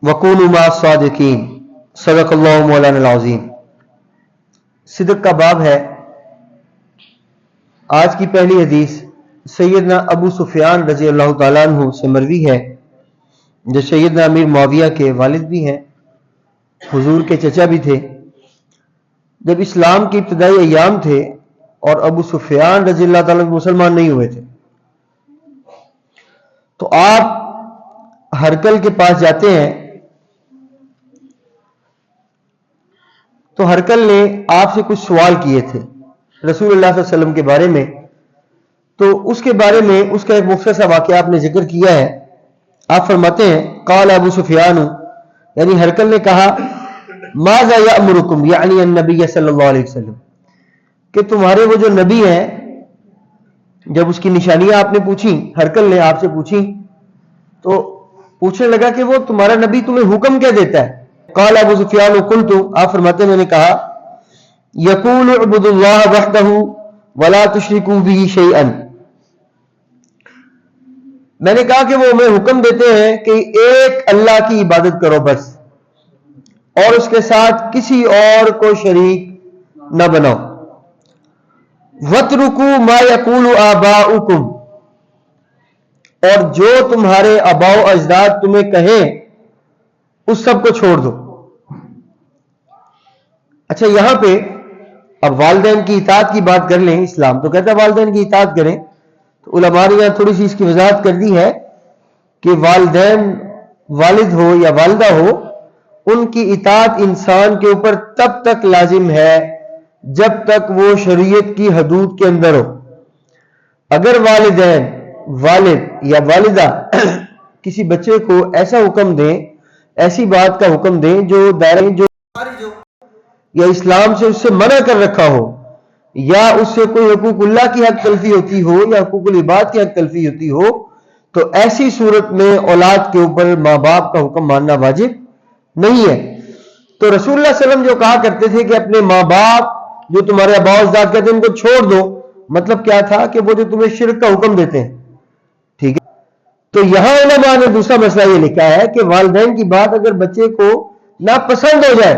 वकूनु मास्सादिकीन सदक़ल्लाहु मौलाना अल-अज़ीम। सिद्क़ का बाब है। आज की पहली हदीस सैयदना अबू सुफियान रज़ी अल्लाह तआला अन्हु से मरवी है, जो सैयदना अमीर मुआविया के वालिद भी हैं, हुजूर के चचा भी थे। जब इस्लाम के इब्तिदाई अय्याम थे और अबू सुफियान रज़ी अल्लाह तआला मुसलमान नहीं हुए थे, तो आप हरकल के पास जाते हैं। तो हरकल ने आपसे कुछ सवाल किए थे रसूलुल्लाह सल्लल्लाहु अलैहि वसल्लम के बारे में। तो उसके बारे में उसका एक मुख्तसर सा वाक़या आपने जिक्र किया है। आप फरमाते हैं क़ाल अबू सुफियान, यानी हरकल ने कहा, माज़ा यअमुरुकुम, यानी अन्नबी सल्लल्लाहु अलैहि वसल्लम, कि तुम्हारे वो जो नबी हैं, जब उसकी निशानियां आपने पूछी, हरकल ने आपसे पूछी, तो पूछने लगा कि वो तुम्हारा नबी तुम्हें हुक्म क्या देता है। क़ाल अबू सुफियान क़ुल्तु, आप फरमाते हैं मैंने कहा, यक़ूलु उअ्बुदुल्लाह वहदहु वला तुश्रिकू बिही शैअन, मैंने कहा कि वो हमें हुक्म देते हैं कि एक अल्लाह की इबादत करो बस, और उसके साथ किसी और को शरीक न बनाओ। वत्रुकू मा यक़ूलु आबाउकुम, और जो तुम्हारे आबाओ अजदाद तुम्हें कहें उस सब को छोड़ दो। अच्छा, यहां पे अब वालिदैन की इताअत की बात कर लें। इस्लाम तो कहता है वालिदैन की इताअत करें, तो उलमा ने यहां थोड़ी सी इसकी वजाहत कर दी है कि वालिदैन, वालिद हो या वालिदा हो, उनकी इताअत इंसान के ऊपर तब तक लाजिम है जब तक वो शरीयत की हदूद के अंदर हो। अगर वालिदैन, वालिद या वालिदा किसी बच्चे को ऐसा हुक्म दें, ऐसी बात का हुक्म दें जो दायरे जो या इस्लाम से उससे मना कर रखा हो, या उससे कोई हुकूकुल्लाह की हक तलफी होती हो या हुकूकुल इबाद की हक तलफी होती हो, तो ऐसी सूरत में औलाद के ऊपर माँ बाप का हुक्म मानना वाजिब नहीं है। तो रसूलुल्लाह सल्लल्लाहु अलैहि वसल्लम जो कहा करते थे कि अपने माँ बाप, जो तुम्हारे अबाउज़दाद कहते हैं, उनको छोड़ दो, मतलब क्या था कि वो जो तुम्हें शिर्क का हुक्म देते हैं। ठीक है, तो यहां उलमा ने दूसरा मसला ये लिखा है कि वालिदैन की बात अगर बच्चे को नापसंद हो जाए,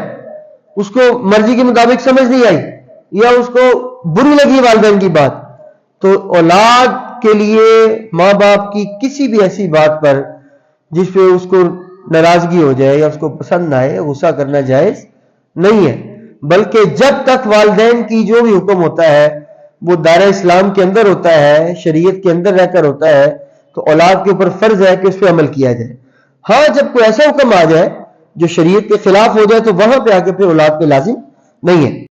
उसको मर्जी के मुताबिक समझ नहीं आई, या उसको बुरी लगी वालिदैन की बात, तो औलाद के लिए माँ बाप की किसी भी ऐसी बात पर जिस पे उसको नाराजगी हो जाए या उसको पसंद ना आए, गुस्सा करना जायज नहीं है। बल्कि जब तक वालिदैन की जो भी हुक्म होता है वो दायरा इस्लाम के अंदर होता है, शरीयत के अंदर रहकर होता है, तो औलाद के ऊपर फर्ज है कि उस पर अमल किया जाए। हाँ, जब कोई ऐसा हुक्म आ जाए जो शरीयत के खिलाफ हो जाए, तो वहां पे आके फिर औलाद पे लाजिम नहीं है।